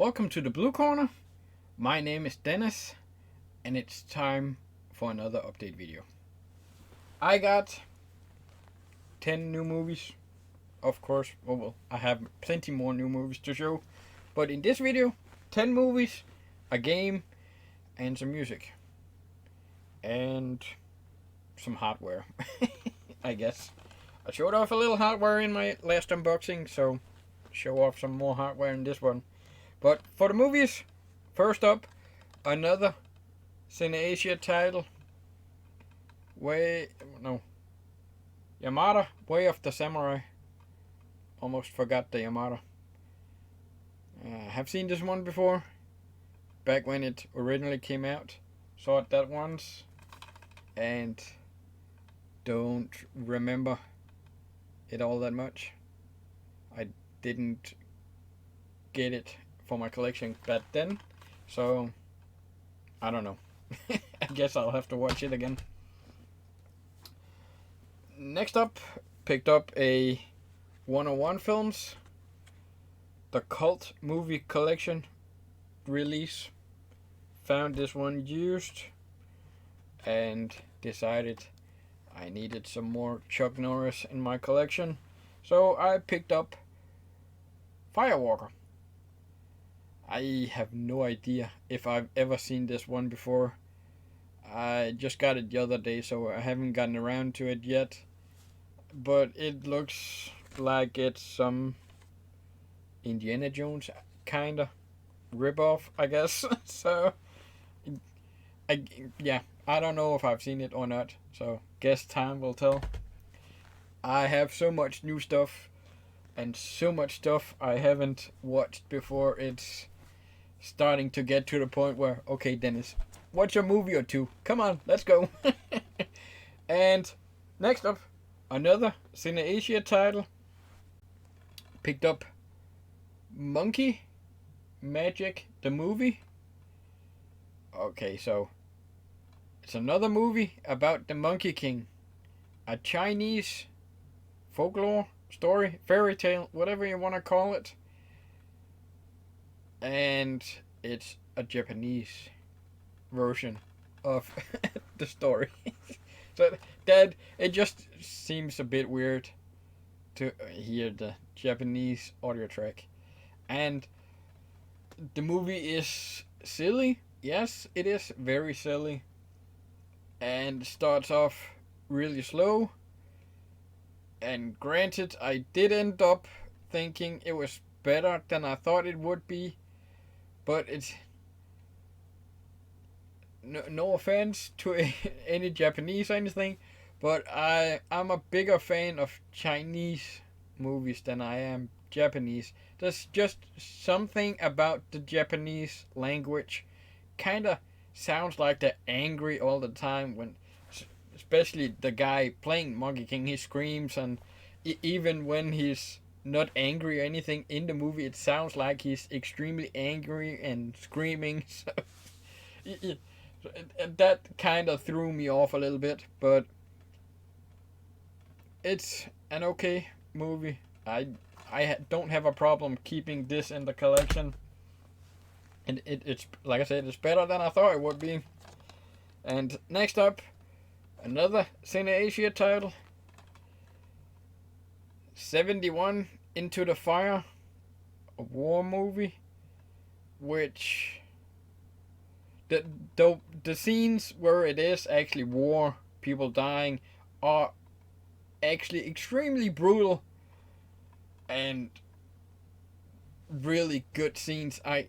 Welcome to the Blue Corner. My name is Dennis, and it's time for another update video. I got 10 new movies, of course. Well, I have plenty more new movies to show, but in this video, 10 movies, a game, and some music. And some hardware, I guess. I showed off a little hardware in my last unboxing, so show off some more hardware in this one. But for the movies, first up, another Cineasia title. Yamada, Way of the Samurai. Almost forgot the Yamada. I have seen this one before, back when it originally came out. Saw it that once, and don't remember it all that much. I didn't get it for my collection back then, so I don't know. I guess I'll have to watch it again. Next up, picked up a 101 Films, the Cult Movie Collection release. Found this one used and decided I needed some more Chuck Norris in my collection, so I picked up Firewalker. I have no idea if I've ever seen this one before. I just got it the other day, so I haven't gotten around to it yet. But it looks like it's some Indiana Jones kinda ripoff, I guess. So, I don't know if I've seen it or not. So, guess time will tell. I have so much new stuff and so much stuff I haven't watched before. It's starting to get to the point where, okay, Dennis, watch a movie or two. Come on, let's go. And next up, another Cineasia title. Picked up Monkey Magic, the movie. Okay, so it's another movie about the Monkey King. A Chinese folklore story, fairy tale, whatever you want to call it. And it's a Japanese version of the story. So that it just seems a bit weird to hear the Japanese audio track. And the movie is silly. Yes, it is very silly. And starts off really slow. And granted, I did end up thinking it was better than I thought it would be. But it's no offense to any Japanese or anything, but I'm a bigger fan of Chinese movies than I am Japanese. There's just something about the Japanese language kind of sounds like they're angry all the time, when especially the guy playing Monkey King, he screams, and even when he's not angry or anything in the movie, it sounds like he's extremely angry and screaming. So that kind of threw me off a little bit, but it's an okay movie. I don't have a problem keeping this in the collection, and it's like I said, it's better than I thought it would be. And next up, another Cineasia title, 71 Into the Fire, a war movie, which the scenes where it is actually war, people dying, are actually extremely brutal and really good scenes. I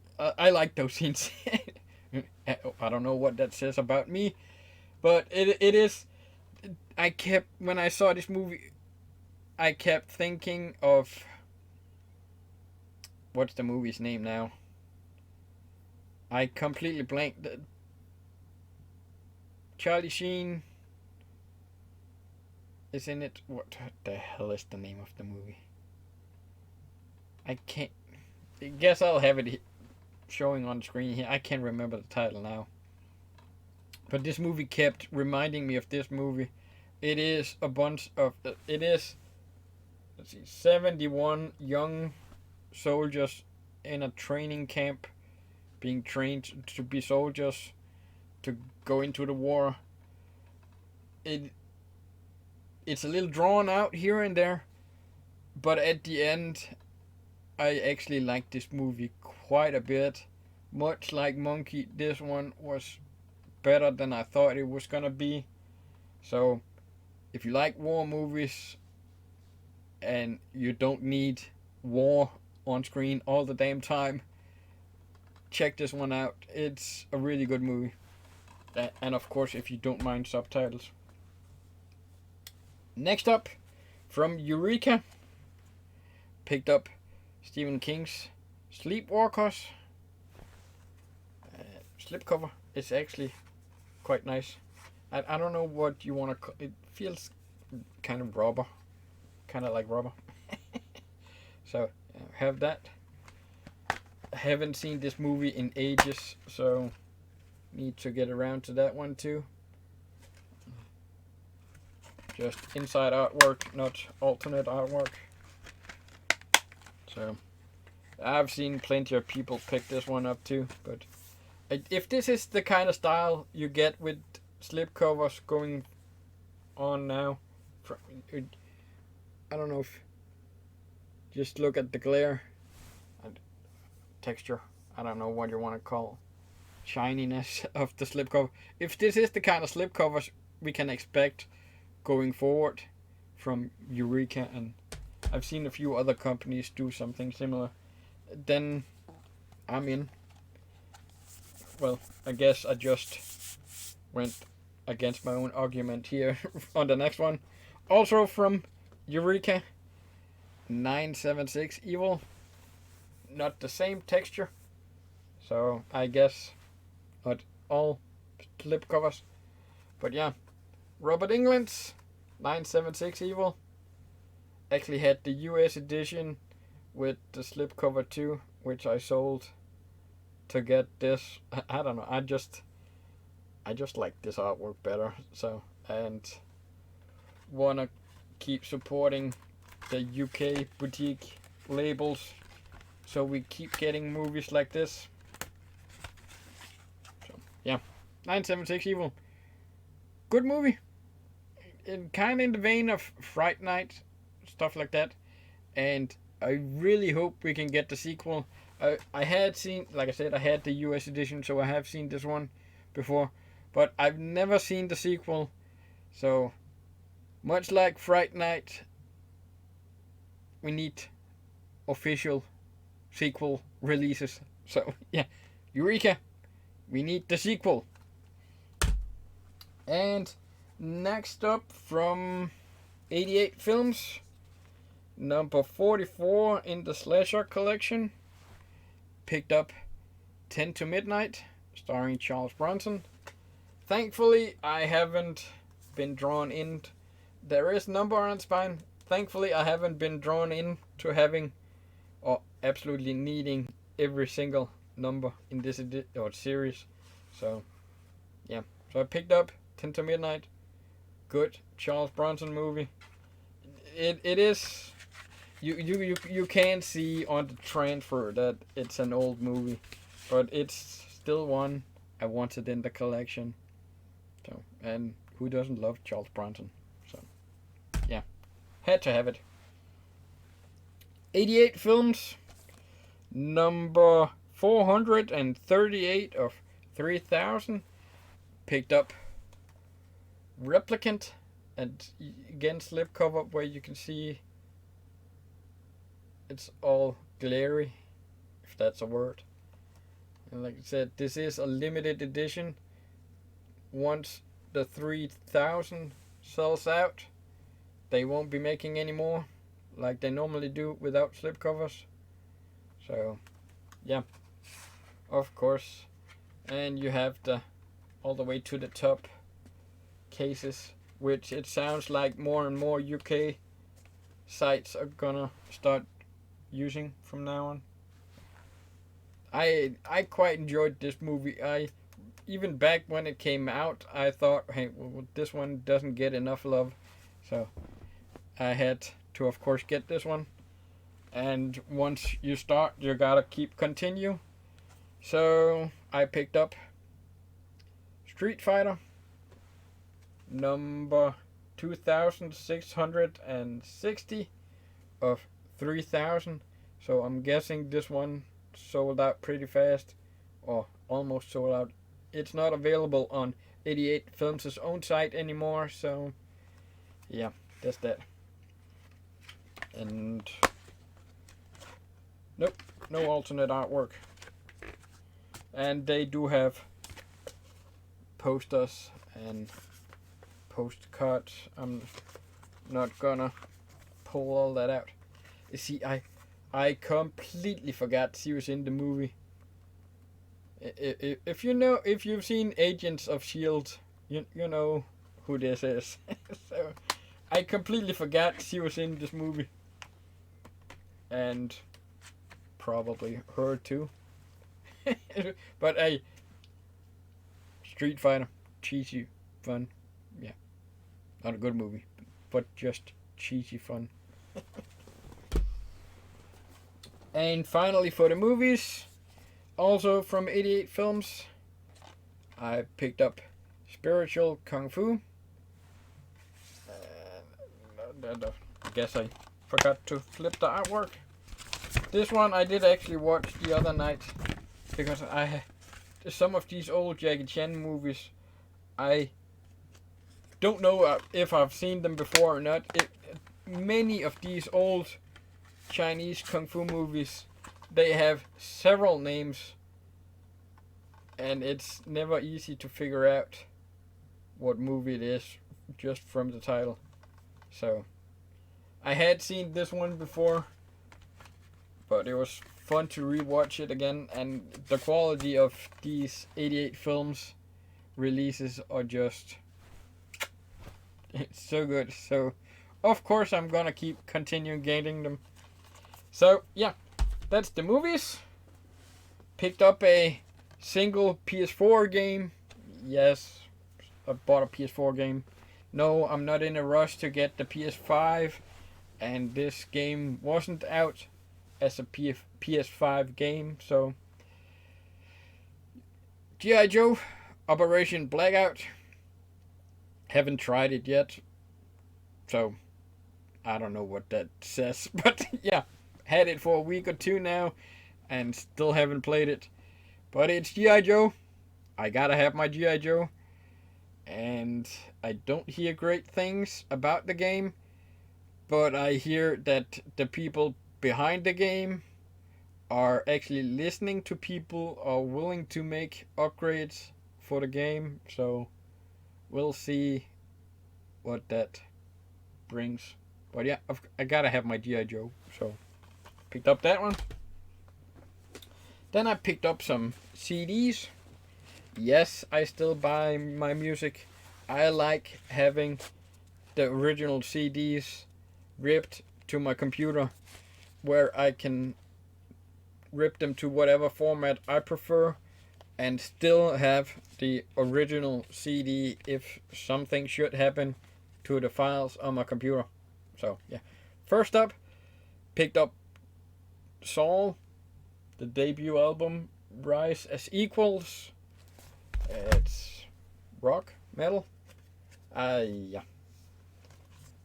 like those scenes. I don't know what that says about me, but it is. When I saw this movie, I kept thinking of, what's the movie's name now? I completely blanked. Charlie Sheen is in it. What the hell is the name of the movie? I can't. I guess I'll have it showing on the screen here. I can't remember the title now. But this movie kept reminding me of this movie. It is a bunch of. It is, let's see, 71 young soldiers in a training camp, being trained to be soldiers, to go into the war. It's a little drawn out here and there, but at the end, I actually like this movie quite a bit. Much like Monkey, this one was better than I thought it was gonna be. So, if you like war movies and you don't need war on screen all the damn time, check this one out. It's a really good movie. And of course, if you don't mind subtitles. Next up, from Eureka, picked up Stephen King's Sleepwalkers. Slipcover. It's actually quite nice. I don't know what you want to call it. Feels kind of rubber. Kind of like rubber. So, have that. I haven't seen this movie in ages, so need to get around to that one too. Just inside artwork, not alternate artwork. So, I've seen plenty of people pick this one up too, but if this is the kind of style you get with slipcovers going on now, I don't know if, just look at the glare and texture, I don't know what you want to call shininess of the slipcover. If this is the kind of slipcovers we can expect going forward from Eureka, and I've seen a few other companies do something similar, then I'm in. Well, I guess I just went against my own argument here on the next one. Also from Eureka, 976 Evil. Not the same texture, so I guess not all slipcovers. But yeah, Robert Englund's 976 Evil. Actually had the US edition with the slipcover too, which I sold to get this. I don't know, I just like this artwork better, so, and wanna keep supporting the UK boutique labels, so we keep getting movies like this. So yeah, 976 Evil, good movie, kind of in the vein of Fright Night, stuff like that, and I really hope we can get the sequel. I had seen, like I said, I had the US edition, so I have seen this one before, but I've never seen the sequel. So, much like Fright Night, we need official sequel releases. So, yeah, Eureka, we need the sequel. And next up from 88 Films, number 44 in the Slasher collection, picked up Tinted Midnight, starring Charles Bronson. Thankfully, I haven't been drawn in. There is number on its spine. Thankfully, I haven't been drawn in to having or absolutely needing every single number in this series. So, yeah. So I picked up Tinted Midnight. Good Charles Bronson movie. It is. You can see on the transfer that it's an old movie, but it's still one I wanted in the collection. So, and who doesn't love Charles Bronson? So, yeah, had to have it. 88 Films, number 438 of 3000, picked up Replicant, and again slipcover where you can see it's all glary, if that's a word. And like I said, this is a limited edition. Once the 3000 sells out, they won't be making any more like they normally do without slipcovers. So, yeah, of course. And you have the all the way to the top cases, which it sounds like more and more UK sites are gonna start using from now on. I quite enjoyed this movie. Even back when it came out, I thought, hey, well, this one doesn't get enough love, so I had to, of course, get this one. and once you start, you gotta keep continue. So I picked up Street Fighter number 2660 of 3000. So I'm guessing this one sold out pretty fast, or almost sold out. It's not available on 88 Films' own site anymore, so yeah, that's that. And nope, no alternate artwork. And they do have posters and postcards. I'm not gonna pull all that out. You see, I completely forgot she was in the movie. If you've seen Agents of S.H.I.E.L.D., you know who this is. So I completely forgot she was in this movie. And probably her too. But hey, Street Fighter, cheesy fun. Yeah, not a good movie, but just cheesy fun. And finally, for the movies, also from 88 Films, I picked up Spiritual Kung Fu. I guess I forgot to flip the artwork. This one I did actually watch the other night, because some of these old Jackie Chan movies, I don't know if I've seen them before or not. Many of these old Chinese kung fu movies, they have several names, and it's never easy to figure out what movie it is just from the title. So I had seen this one before, but it was fun to rewatch it again, and the quality of these 88 Films releases are just it's so good. So of course I'm gonna keep continuing getting them. So yeah, that's the movies. Picked up a single PS4 game. Yes, I bought a PS4 game. No, I'm not in a rush to get the PS5, and this game wasn't out as a PS5 game, so G.I. Joe Operation Blackout. Haven't tried it yet, so I don't know what that says, but yeah, had it for a week or two now, and still haven't played it. But it's G.I. Joe. I gotta have my G.I. Joe. And I don't hear great things about the game, but I hear that the people behind the game are actually listening to people, are willing to make upgrades for the game. So we'll see what that brings. But yeah, I gotta have my G.I. Joe, so picked up that one. Then I picked up some CDs. Yes, I still buy my music. I like having the original CDs ripped to my computer, where I can rip them to whatever format I prefer and still have the original CD if something should happen to the files on my computer. So yeah, first up, picked up Saul, the debut album, Rise as Equals. It's rock, metal. Yeah.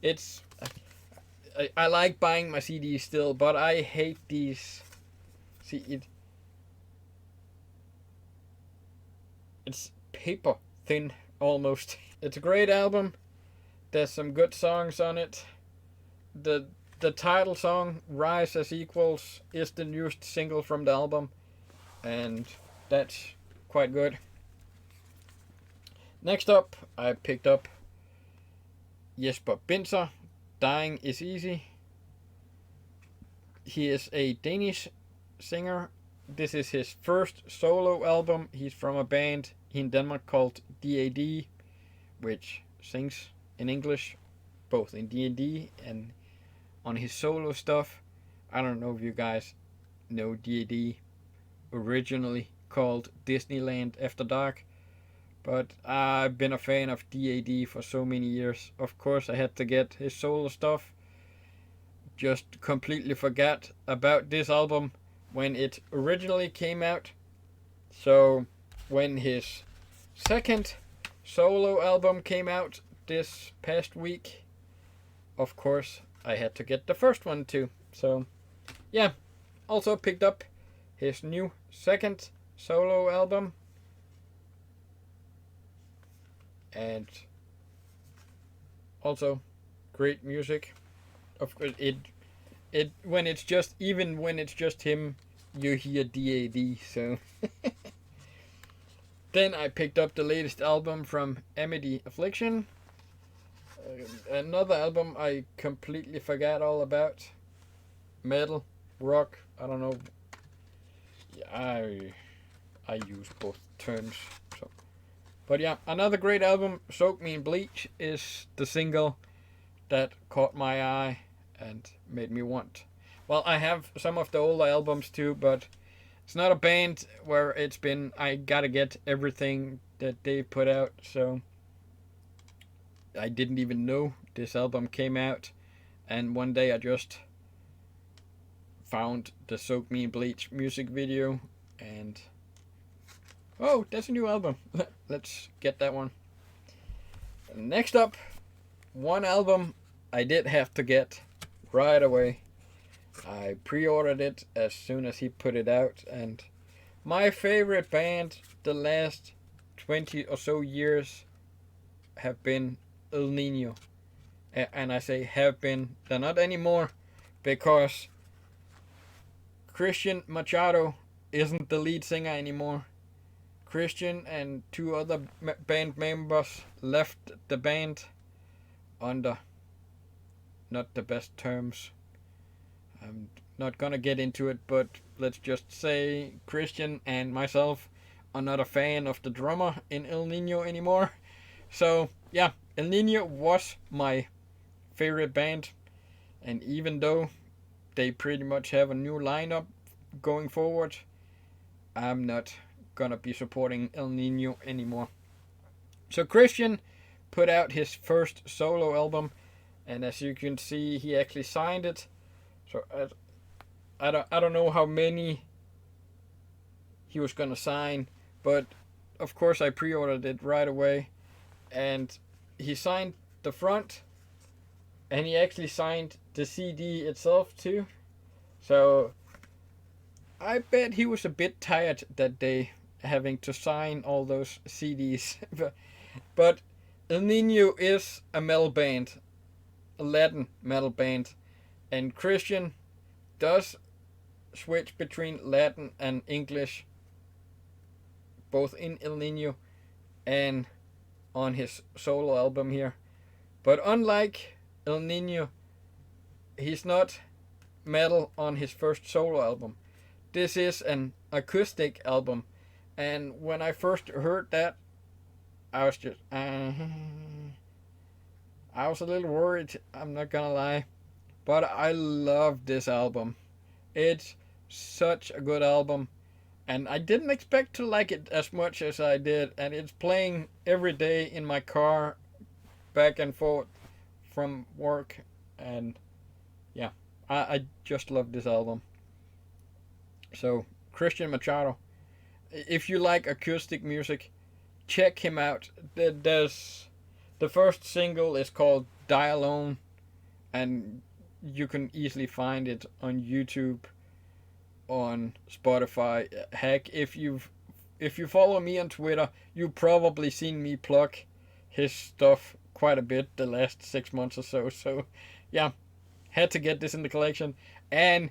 It's I like buying my CDs still, but I hate these. See, it's paper thin almost. It's a great album. There's some good songs on it. The title song, Rise as Equals, is the newest single from the album, and that's quite good. Next up, I picked up Jesper Binzer, Dying is Easy. He is a Danish singer. This is his first solo album. He's from a band in Denmark called DAD, which sings in English, both in D&D and on his solo stuff. I don't know if you guys know DAD, originally called Disneyland After Dark, but I've been a fan of DAD for so many years. Of course I had to get his solo stuff, just completely forgot about this album when it originally came out. So when his second solo album came out this past week, of course I had to get the first one too. So yeah, also picked up his new second solo album, and also great music. Of course, it when it's just him, you hear DAD. So then I picked up the latest album from Amity Affliction. Another album I completely forgot all about. Metal, rock, I don't know. I use both terms. So, but yeah, another great album. Soak Me in Bleach is the single that caught my eye and made me want. Well, I have some of the older albums too, but it's not a band where it's been I gotta get everything that they put out. So I didn't even know this album came out, and one day I just found the Soak Me in Bleach music video, and oh, that's a new album. Let's get that one. Next up, one album I did have to get right away. I pre-ordered it as soon as he put it out, and my favorite band the last 20 or so years have been El Nino. And I say have been, they're not anymore, because Christian Machado isn't the lead singer anymore. Christian and two other band members left the band under not the best terms. I'm not gonna get into it, but let's just say Christian and myself are not a fan of the drummer in El Nino anymore. So yeah, El Nino was my favorite band, and even though they pretty much have a new lineup going forward, I'm not gonna be supporting El Nino anymore. So Christian put out his first solo album, and as you can see, he actually signed it. So I don't know how many he was gonna sign, but of course I pre-ordered it right away, and he signed the front, and he actually signed the CD itself too. So I bet he was a bit tired that day, having to sign all those CDs. But El Nino is a metal band, a Latin metal band, and Christian does switch between Latin and English, both in El Nino and on his solo album here. But unlike El Nino, he's not metal on his first solo album. This is an acoustic album, and when I first heard that, I was just I was a little worried, I'm not gonna lie, but I love this album. It's such a good album, and I didn't expect to like it as much as I did, and it's playing every day in my car back and forth from work, and yeah, I just love this album. So Christian Machado, if you like acoustic music, check him out. There's the first single is called Die Alone, and you can easily find it on YouTube, on Spotify. Heck, if you follow me on Twitter, you've probably seen me plug his stuff quite a bit the last 6 months or so. So yeah, had to get this in the collection. And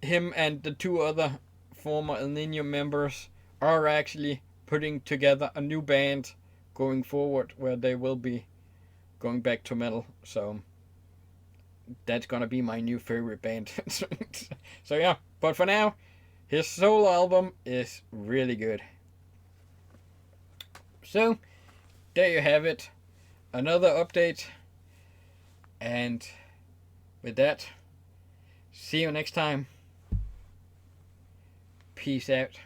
him and the two other former El Nino members are actually putting together a new band going forward, where they will be going back to metal. So that's gonna be my new favorite band. So yeah, but for now, his solo album is really good. So there you have it, another update, and with that, see you next time. Peace out.